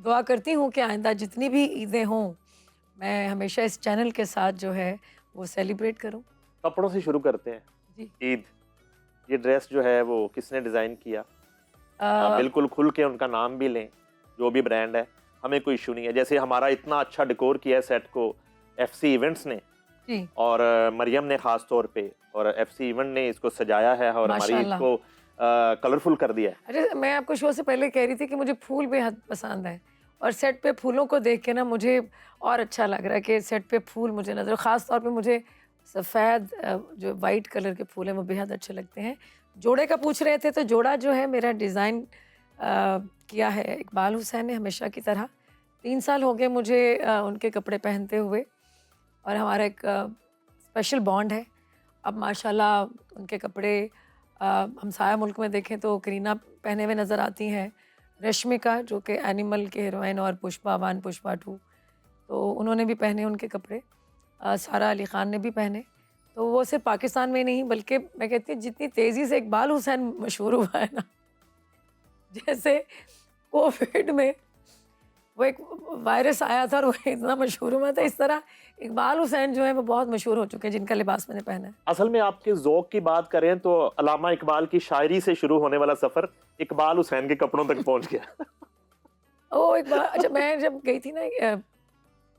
दुआ करती हूँ कि आइंदा जितनी भी ईदें हों, मैं हमेशा इस चैनल के साथ जो है वो सेलिब्रेट करूँ। कपड़ों से शुरू करते हैं। जी। ईद, ये ड्रेस जो है वो किसने डिज़ाइन किया? अ, बिल्कुल खुल के उनका नाम भी लें, जो भी ब्रांड है, हमें कोई इश्यू नहीं है। जैसे हमारा इतना अच्छा डेकोर किया है सेट को एफसी इवेंट्स ने, जी, और मरियम ने ख़ास तौर पे, और एफसी इवेंट ने इसको सजाया है और हमारी ईद माशाल्लाह। को कलरफुल कर दिया है। अरे, मैं आपको शो से पहले कह रही थी कि मुझे फूल बेहद पसंद है और सेट पे फूलों को देख के ना मुझे और अच्छा लग रहा है कि सेट पे फूल मुझे नज़र, ख़ास तौर पे मुझे सफ़ेद जो वाइट कलर के फूल हैं वो बेहद अच्छे लगते हैं। जोड़े का पूछ रहे थे तो जोड़ा जो है मेरा डिज़ाइन किया है इकबाल हुसैन ने, हमेशा की तरह। 3 साल हो गए मुझे उनके कपड़े पहनते हुए और हमारा एक स्पेशल बॉन्ड है। अब माशाल्लाह उनके कपड़े हमसाया मुल्क में देखें तो करीना पहने हुए नज़र आती हैं, रश्मिका जो कि एनिमल के हीरोइन, और पुष्पा 1, पुष्पा 2, तो उन्होंने भी पहने उनके कपड़े। सारा अली ख़ान ने भी पहने। तो वो सिर्फ़ पाकिस्तान में नहीं बल्कि मैं कहती हूँ जितनी तेज़ी से इकबाल हुसैन मशहूर हुआ है ना, जैसे कोविड में वो एक वायरस आया था और वो इतना मशहूर हुआ था, इस तरह इकबाल हुसैन जो है वो बहुत मशहूर हो चुके हैं जिनका लिबास मैंने पहना है। असल में आपके ज़ौक़ की बात करें तो अल्लामा इकबाल की शायरी से शुरू होने वाला सफ़र इकबाल हुसैन के कपड़ों तक पहुँच गया। ओह! एक बार अच्छा, मैं जब गई थी ना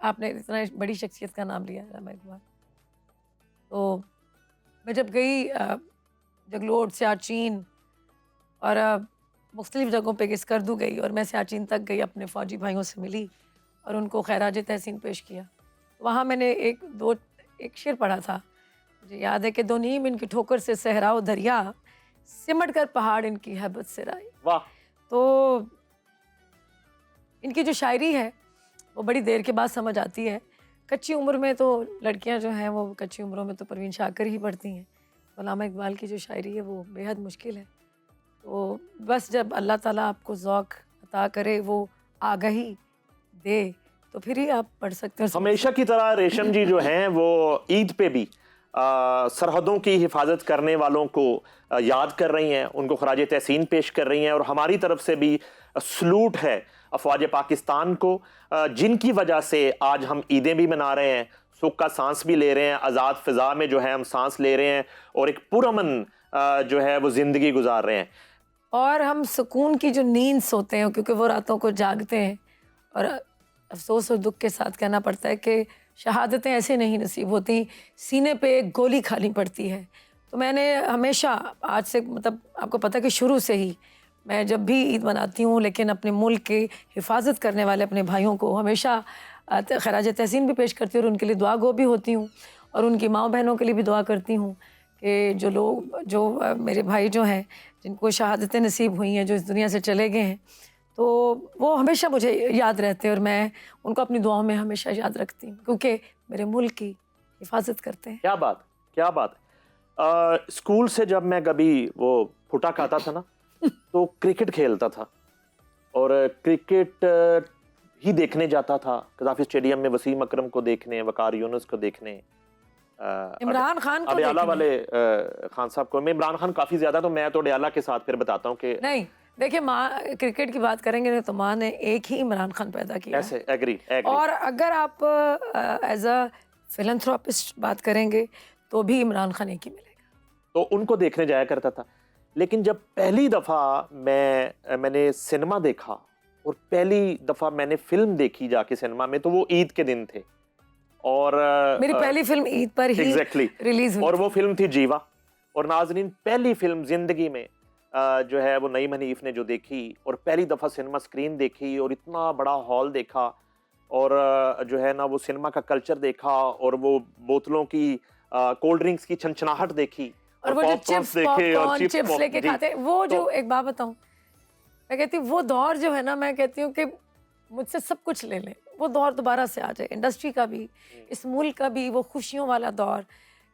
आपने इतना बड़ी शख्सियत का नाम लिया अल्लामा इकबाल, तो मैं जब गई जगलोट, सियाचिन और मुख्तलिफ़ जगहों पे स्कर्दू गई और मैं सियाचिन तक गई, अपने फ़ौजी भाइयों से मिली और उनको खैराज तहसीन पेश किया। वहाँ मैंने एक शेर पढ़ा था, मुझे याद है कि दो नीम इनकी ठोकर से सहराओ दरिया, सिमट कर पहाड़ इनकी हैबत से राई। वाह! तो इनकी जो शायरी है वो बड़ी देर के बाद समझ आती है। कच्ची उम्र में तो लड़कियां जो हैं वो कच्ची उम्रों में तो परवीन शाकर ही पढ़ती हैं। तो अल्लामा इकबाल की जो शायरी है वो बेहद मुश्किल है। तो बस जब अल्लाह ताला आपको ज़ौक़ अता करे, वो आगाही दे, तो फिर ही आप पढ़ सकते हो, समझ हमेशा की तरह रेशम जी जो हैं वो ईद पे भी सरहदों की हिफाजत करने वालों को याद कर रही हैं, उनको खराज तहसीन पेश कर रही हैं, और हमारी तरफ से भी सलूट है अफवाज पाकिस्तान को, जिनकी वजह से आज हम ईदें भी मना रहे हैं, सुख का सांस भी ले रहे हैं, आज़ाद फ़िज़ा में जो है हम सांस ले रहे हैं और एक पुरअमन जो है वो ज़िंदगी गुजार रहे हैं। और हम सुकून की जो नींद सोते हैं क्योंकि वो रातों को जागते हैं। और अफ़सोस और दुख के साथ कहना पड़ता है कि शहादतें ऐसे नहीं नसीब होती, सीने पे एक गोली खानी पड़ती है। तो मैंने हमेशा आज से, मतलब आपको पता है कि शुरू से ही मैं जब भी ईद मनाती हूँ लेकिन अपने मुल्क की हिफाजत करने वाले अपने भाइयों को हमेशा खराज तहसीन भी पेश करती हूँ और उनके लिए दुआ गो भी होती हूँ और उनकी माँ बहनों के लिए भी दुआ करती हूँ कि जो लोग मेरे भाई जो हैं जिनको शहादतें नसीब हुई हैं, जो इस दुनिया से चले गए हैं, तो वो हमेशा मुझे याद रहते हैं और मैं उनको अपनी दुआओं में हमेशा याद रखती हूँ क्योंकि मेरे मुल्क की हिफाजत करते हैं। क्या बात, क्या बात। स्कूल से जब मैं कभी वो फुटा खाता था ना, तो क्रिकेट खेलता था और क्रिकेट ही देखने जाता था कदाफी स्टेडियम में, वसीम अकरम को देखने, वकार यूनुस को देखने, इमरान खान को अडयाला देखने। वाले खान साहब को। मैं इमरान खान काफ़ी ज़्यादा, तो मैं तो अडयाला के साथ फिर बताता हूँ कि नहीं, देखिए माँ, क्रिकेट की बात करेंगे ना तो माँ ने एक ही इमरान खान पैदा किया है। ऐसे एग्री एग्री। और अगर आप एज अ फिलैंथ्रोपिस्ट बात करेंगे तो भी इमरान खान एक ही मिलेगा। तो उनको देखने जाया करता था। लेकिन जब पहली दफ़ा मैंने सिनेमा देखा और पहली दफ़ा मैंने फ़िल्म देखी जाके सिनेमा में, तो वो ईद के दिन थे और मेरी पहली फिल्म ईद पर ही एग्जैक्टली रिलीज हुई और थी। वो फिल्म थी जीवा। और नाजरीन, पहली फिल्म जिंदगी में जो है वो नईम हनीफ ने जो देखी और पहली दफ़ा सिनेमा स्क्रीन देखी और इतना बड़ा हॉल देखा और जो है ना वो सिनेमा का कल्चर देखा और वो बोतलों की कोल्ड ड्रिंक्स की छनछनाहट देखी और और वो जो पॉपकॉर्न्स चिप्स देखे और पॉपकॉर्न चिप्स लेके जी। खाते हैं, वो तो जो एक बात बताऊं, मैं कहती हूँ वो दौर जो है ना, मैं कहती हूँ कि मुझसे सब कुछ ले लें, वो दौर दोबारा से आ जाए, इंडस्ट्री का भी, इस मुल्क का भी, वो खुशियों वाला दौर,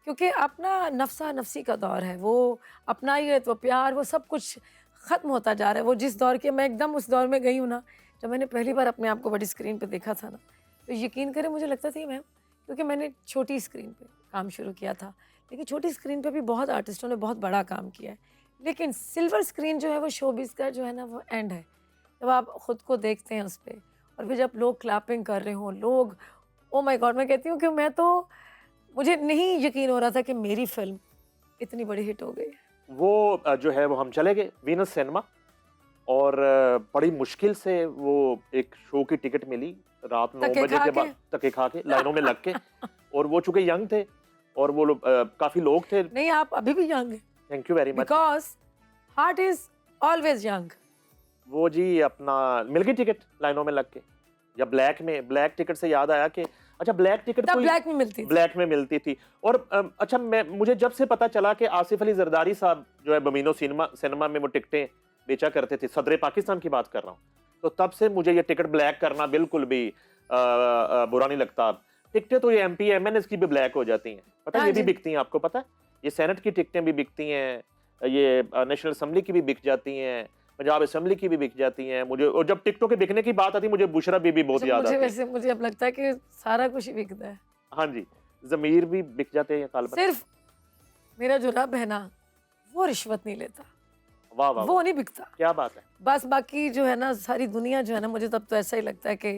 क्योंकि अपना नफसा नफसी का दौर है, वो अपनाइत, वो प्यार, वो सब कुछ ख़त्म होता जा रहा है। वो जिस दौर के, मैं एकदम उस दौर में गई हूँ ना, जब मैंने पहली बार अपने आप को बड़ी स्क्रीन पे देखा था ना, तो यकीन करें मुझे लगता था मैम, क्योंकि मैंने छोटी स्क्रीन पे काम शुरू किया था, लेकिन छोटी स्क्रीन पे भी बहुत आर्टिस्टों ने बहुत बड़ा काम किया है, लेकिन सिल्वर स्क्रीन जो है वो शोबिज़ का जो है ना वो एंड है। जब आप ख़ुद को देखते हैं उस पे और फिर जब लोग क्लैपिंग कर रहे हों, लोग, ओ माय गॉड, मैं कहती हूँ कि मुझे नहीं यकीन हो रहा था कि मेरी फ़िल्म इतनी बड़ी हिट हो गई है। वो जो है वो हम चले गए वीनस सिनेमा और बड़ी मुश्किल से वो एक शो की टिकट मिली रात 9 धक्के बजे खा के के? बाद, धक्के खा के लाइनों में लग के। और वो चूंकि यंग थे और वो लोग काफी लोग थे। नहीं, आप अभी भी यंग हैं, thank you very much. Because heart is always young. वो जी अपना मिल गई टिकट लाइनों में लग के। या ब्लैक टिकट से याद आया कि अच्छा ब्लैक टिकट तब कोई ब्लैक में मिलती थी। ब्लैक में मिलती थी। और अच्छा मुझे जब से पता चला कि आसिफ अली जरदारी साहब जो है बमीनो सिनेमा में वो टिकटें बेचा करते थे, सदर पाकिस्तान की बात कर रहा हूँ, तो तब से मुझे ये टिकट ब्लैक करना बिल्कुल भी बुरा नहीं लगता। टिकटें तो ये MP MNS की भी ब्लैक हो जाती हैं, पता है, हाँ ये भी जी। बिकती हैं, आपको पता है? ये सेनेट की टिकटें भी बिकती हैं, ये नेशनल असेंबली की भी बिक जाती हैं, पंजाब असेंबली की भी बिक जाती हैं। मुझे, और जब टिकटों के बिकने की बात आती है मुझे बुशरा बीबी बहुत अच्छा, याद आती है। मुझे अब लगता है कि सारा कुछ ही बिकता है। हाँ जी, ज़मीर भी बिक जाते हैं गालिबन। सिर्फ़ मेरा जो रब है ना, वो रिश्वत नहीं लेता, वाह, वाह, वो वाह! नहीं बिकता। क्या बात है। बस बाकी जो है ना, सारी दुनिया जो है ना, मुझे तब तो ऐसा ही लगता है कि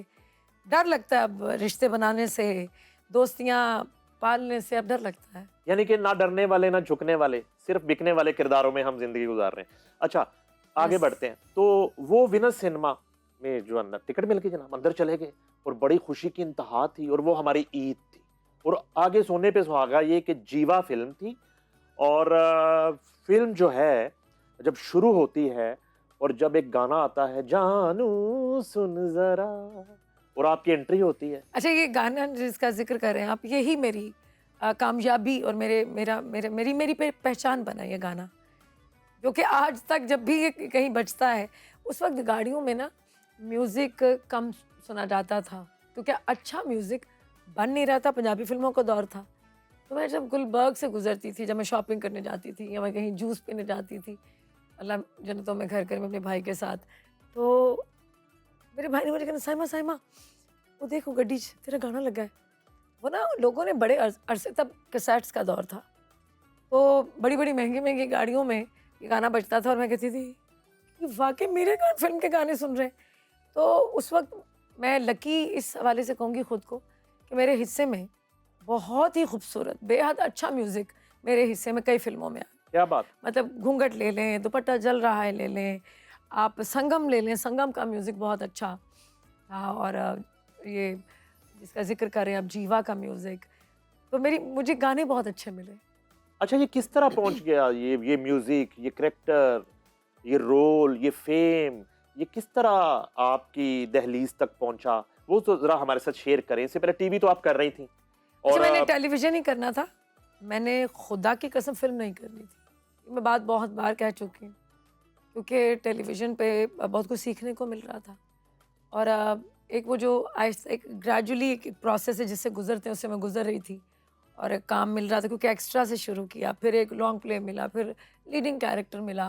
डर लगता है अब रिश्ते बनाने से, दोस्तियाँ पालने से अब डर लगता है। यानी कि ना डरने वाले, ना झुकने वाले, सिर्फ बिकने वाले किरदारों में हम ज़िंदगी गुज़ार रहे हैं। अच्छा, आगे बस। बढ़ते हैं। तो वो विनस सिनेमा में जो अंदर टिकट मिल गई जनाब, अंदर चले गए और बड़ी खुशी की इंतहा थी और वो हमारी ईद थी। और आगे सोने पे सुहागा ये कि जीवा फ़िल्म थी। और फ़िल्म जो है जब शुरू होती है और जब एक गाना आता है, जानू सुन ज़रा, और आपकी एंट्री होती है। अच्छा, ये गाना जिसका ज़िक्र कर रहे हैं आप, यही मेरी कामयाबी और मेरे मेरा मेरे मेरी मेरी पे पहचान बना ये गाना। जो कि आज तक जब भी ये कहीं बजता है, उस वक़्त गाड़ियों में ना म्यूज़िक कम सुना जाता था, क्योंकि अच्छा म्यूज़िक बन नहीं रहा था, पंजाबी फ़िल्मों का दौर था। तो मैं जब गुलबर्ग से गुज़रती थी, जब मैं शॉपिंग करने जाती थी या मैं कहीं जूस पीने जाती थी, अल्लाह जन्नतों में घर करे, मैं अपने भाई के साथ, तो मेरे भाई ने मुझे कहना, "साइमा, साइमा, वो देखो गड्डी 'च तेरा गाना लगा है।" वो ना लोगों ने बड़े अरसे, तब कैसेट्स का दौर था, तो बड़ी-बड़ी महँगी-महँगी गाड़ियों में ये गाना बजता था और मैं कहती थी कि वाक़ई मेरे फ़िल्म के गाने सुन रहे हैं। तो उस वक़्त मैं लकी इस हवाले से कहूँगी खुद को कि मेरे हिस्से में बहुत ही खूबसूरत, बेहद अच्छा म्यूज़िक मेरे हिस्से में कई फ़िल्मों में आया। क्या बात! मतलब घूंघट ले लें, दुपट्टा जल रहा है ले लें, आप संगम ले लें, संगम का म्यूज़िक बहुत अच्छा था। और ये जिसका ज़िक्र करें अब, जीवा का म्यूज़िक, तो मुझे गाने बहुत अच्छे मिले। अच्छा, ये किस तरह पहुंच गया, ये म्यूजिक, ये करैक्टर, ये रोल, ये फेम, ये किस तरह आपकी दहलीज तक पहुंचा? वो तो जरा हमारे साथ शेयर करें। इससे पहले टीवी तो आप कर रही थी अच्छा, और मैंने टेलीविज़न ही करना था, मैंने खुदा की कसम फ़िल्म नहीं करनी थी। ये मैं बात बहुत बार कह चुकी हूँ, क्योंकि टेलीविज़न पे बहुत कुछ सीखने को मिल रहा था। और एक वो जो एक ग्रेजुअली एक प्रोसेस है जिससे गुजरते हैं, उससे मैं गुजर रही थी। और एक काम मिल रहा था, क्योंकि एक्स्ट्रा से शुरू किया, फिर एक लॉन्ग प्ले मिला, फिर लीडिंग कैरेक्टर मिला।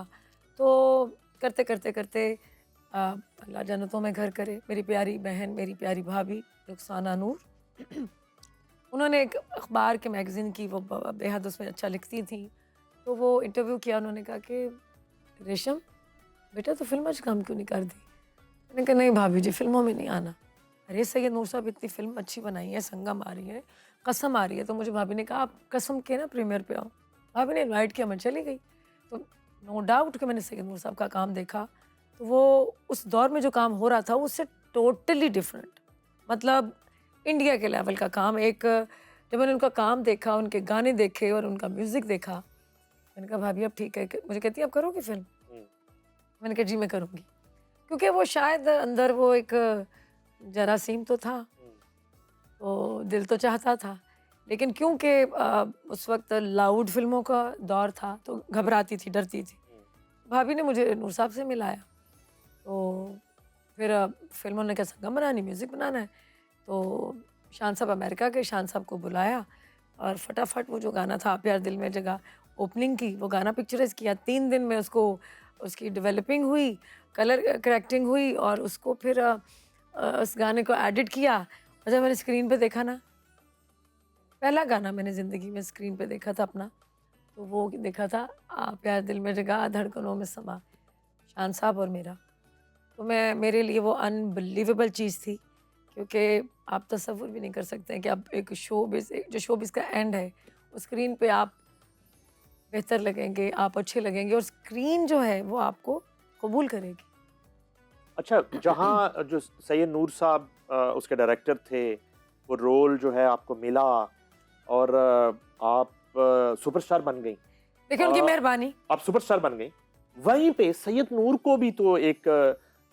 तो करते करते करते अल्लाह जन्नतों में घर करे, मेरी प्यारी बहन, मेरी प्यारी भाभी रुखसाना नूर, उन्होंने एक अखबार के मैगज़ीन की, वो बेहद उसमें अच्छा लिखती थी, तो वो इंटरव्यू किया। उन्होंने कहा कि रेशम बेटा, तो फिल्म आज काम क्यों नहीं कर दी? मैंने कहा नहीं भाभी जी, फिल्मों में नहीं आना। अरे सैयद नूर साहब इतनी फिल्म अच्छी बनाई है, संगम आ रही है, कसम आ रही है। तो मुझे भाभी ने कहा आप कसम के ना प्रीमियर पे आओ। भाभी ने इनवाइट किया, मैं चली गई। तो नो डाउट कि मैंने सैयद नूर साहब का काम देखा, तो वो उस दौर में जो काम हो रहा था उससे टोटली डिफरेंट, मतलब इंडिया के लेवल का काम। एक जब मैंने उनका काम देखा, उनके गाने देखे और उनका म्यूज़िक देखा, मैंने कहा भाभी अब ठीक है। मुझे कहती है अब करोगी फिल्म? मैंने कहा जी मैं करूँगी, क्योंकि वो शायद अंदर वो एक जरासीम तो था, तो दिल तो चाहता था, लेकिन क्योंकि उस वक्त लाउड फिल्मों का दौर था, तो घबराती थी, डरती थी। भाभी ने मुझे नूर साहब से मिलाया, तो फिर फिल्म उन्होंने कहा संगम बनानी, म्यूज़िक बनाना है। तो शान साहब, अमेरिका के शान साहब को बुलाया और फटाफट वो जो गाना था आप यार दिल में जगह, ओपनिंग की, वो गाना पिक्चराइज किया। 3 दिन में उसकी डेवलपिंग हुई, कलर करेक्टिंग हुई और उसको फिर उस गाने को एडिट किया। और जब मैंने स्क्रीन पे देखा ना, पहला गाना मैंने ज़िंदगी में स्क्रीन पे देखा था अपना, तो वो देखा था आप यार दिल में जगह धड़कनों में समा, शान साहब और मेरा। तो मेरे लिए वो अनबिलीवेबल चीज़ थी क्योंकि आप तसव्वुर भी नहीं कर सकते हैं कि आप एक शोबिज़ जो शोबिज़ का एंड है, उस स्क्रीन पे आप बेहतर लगेंगे, आप अच्छे लगेंगे और स्क्रीन जो है वो आपको कबूल करेगी। अच्छा, जहाँ जो सैयद नूर साहब उसके डायरेक्टर थे, वो रोल जो है आपको मिला और आप सुपरस्टार बन गई। देखिए उनकी मेहरबानी। आप सुपरस्टार बन गई। वहीं पे सैयद नूर को भी तो एक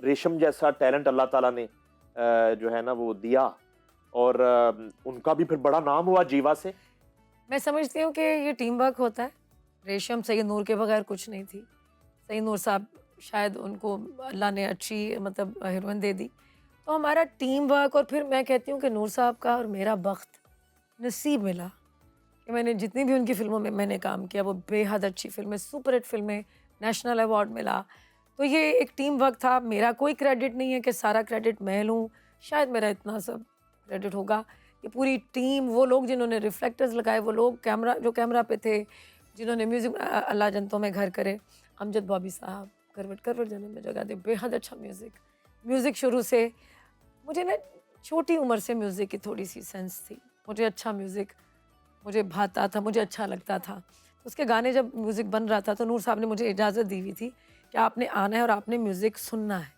रेशम जैसा टैलेंट अल्लाह ताला ने जो है ना वो दिया और उनका भी फिर बड़ा नाम हुआ जीवा से। मैं समझती हूँ कि ये टीम वर्क होता है। रेशम सैयद नूर के बगैर कुछ नहीं थी। सैयद नूर साहब शायद उनको अल्लाह ने अच्छी मतलब हीरोइन दे दी। तो हमारा टीम वर्क और फिर मैं कहती हूँ कि नूर साहब का और मेरा बख्त नसीब मिला कि मैंने जितनी भी उनकी फ़िल्मों में मैंने काम किया वो बेहद अच्छी फ़िल्में, सुपर हिट फ़िल्में, नेशनल अवार्ड मिला। तो ये एक टीम वर्क था। मेरा कोई क्रेडिट नहीं है कि सारा क्रेडिट मैं लूँ, शायद मेरा इतना सब क्रेडिट होगा। ये पूरी टीम, वो लोग जिन्होंने रिफ्लेक्टर्स लगाए, वो लोग कैमरा पे थे, जिन्होंने म्यूज़िक अल्लाह जन्नतों में घर करे, अमजद बॉबी साहब, करवट करवट जन्नत में जगह दे, बेहद अच्छा म्यूज़िक शुरू से मुझे ना छोटी उम्र से म्यूज़िक की थोड़ी सी सेंस थी। मुझे अच्छा म्यूज़िक मुझे भाता था, मुझे अच्छा लगता था। तो उसके गाने जब म्यूज़िक बन रहा था तो नूर साहब ने मुझे इजाज़त दी हुई थी कि आपने आना है और आपने म्यूज़िक सुनना है।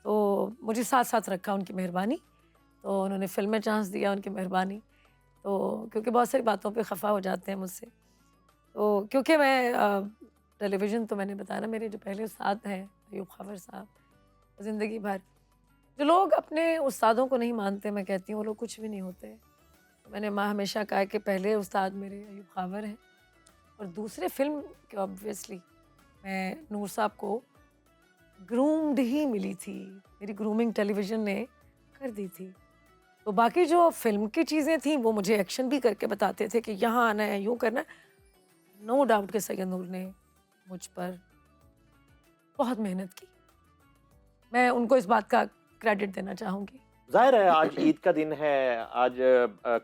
तो मुझे साथ-साथ रखा उनकी मेहरबानी। तो उन्होंने फ़िल्म में चांस दिया, उनकी मेहरबानी। तो क्योंकि बहुत सारी बातों पे ख़फ़ा हो जाते हैं मुझसे। तो क्योंकि मैं टेलीविज़न तो मैंने बताया ना, मेरे जो पहले उस्ताद हैं अयूब ख़ावर साहब, ज़िंदगी भर जो लोग अपने उस्तादों को नहीं मानते, मैं कहती हूँ वो लोग कुछ भी नहीं होते। तो मैंने माँ हमेशा कहा है कि पहले उस्ताद मेरे अयूब ख़ावर हैं और दूसरे फ़िल्म के ऑब्वियसली मैं नूर साहब को ग्रूम्ड ही मिली थी। मेरी ग्रूमिंग टेलीविज़न ने कर दी थी। तो बाकी जो फ़िल्म की चीज़ें थीं वो मुझे एक्शन भी करके बताते थे कि यहाँ आना है, यूँ करना है। नो डाउट कि सैयद नूर ने मुझ पर बहुत मेहनत की। मैं उनको इस बात का क्रेडिट देना चाहूँगी। ज़ाहिर है आज ईद का दिन है, आज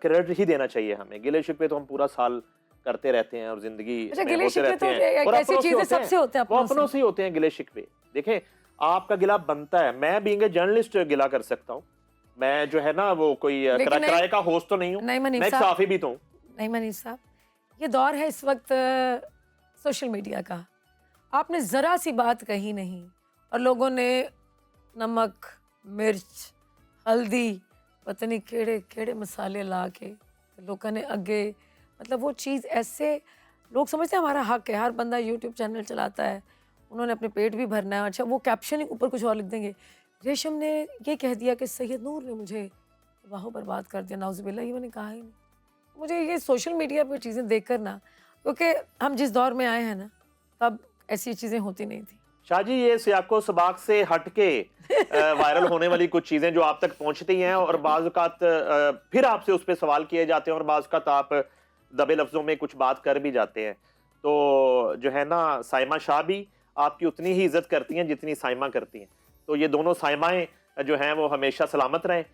क्रेडिट ही देना चाहिए हमें। गिले-शिकवे तो हम पूरा साल करते रहते हैं और ज़िंदगी अच्छा, में गिले होते शिकवे रहते तो हैं एक और ऐसी अपनों से चीज़ है, होते हैं। सबसे होते हैं वो अपनों अपनों से। से ही होते हैं गिले-शिकवे। देखें, आपका गिला बनता है। मैं बीइंग ए जर्नलिस्ट गिला कर सकता हूँ। मैं जो है ना वो कोई लेकिन नहीं, किराए का होस्ट तो नहीं हूँ। नहीं मनीष मैं एक साहब, सहाफ़ी भी तो हूँ। नहीं मनीष साहब, ये दौर है इस वक्त सोशल मीडिया का। आपने ज़रा सी बात कही नहीं और लोगों ने नमक, मिर्च, हल्दी, पता नहीं केड़े-केड़े मसाले ला के लोगों ने अगे, मतलब वो चीज़ ऐसे लोग समझते हैं हमारा हक है। हर बंदा यूट्यूब चैनल चलाता है, उन्होंने अपने पेट भी भरना है। अच्छा, वो कैप्शन ही ऊपर कुछ और लिख देंगे, रेशम ने ये कह दिया कि सैयद नूर ने मुझे वाह बर्बाद कर दिया, नाउज़ुबिल्लाह, ये मैंने कहा ही नहीं। मुझे ये सोशल मीडिया पे चीज़ें देखकर ना, क्योंकि हम जिस दौर में आए हैं ना, तब ऐसी चीज़ें होती नहीं थी। शाह जी, ये सियाको सबाक से हट के वायरल होने वाली कुछ चीज़ें जो आप तक पहुँचती हैं और बाज़ औक़ात फिर आपसे उस पे सवाल किए जाते हैं और बाज़ औक़ात आप दबे लफ्ज़ों में कुछ बात कर भी जाते हैं। तो जो है ना, साइमा शाह भी आपकी उतनी ही इज़्ज़त करती हैं जितनी साइमा करती हैं। तो ये दोनों साइमाएँ जो हैं वो हमेशा सलामत रहें।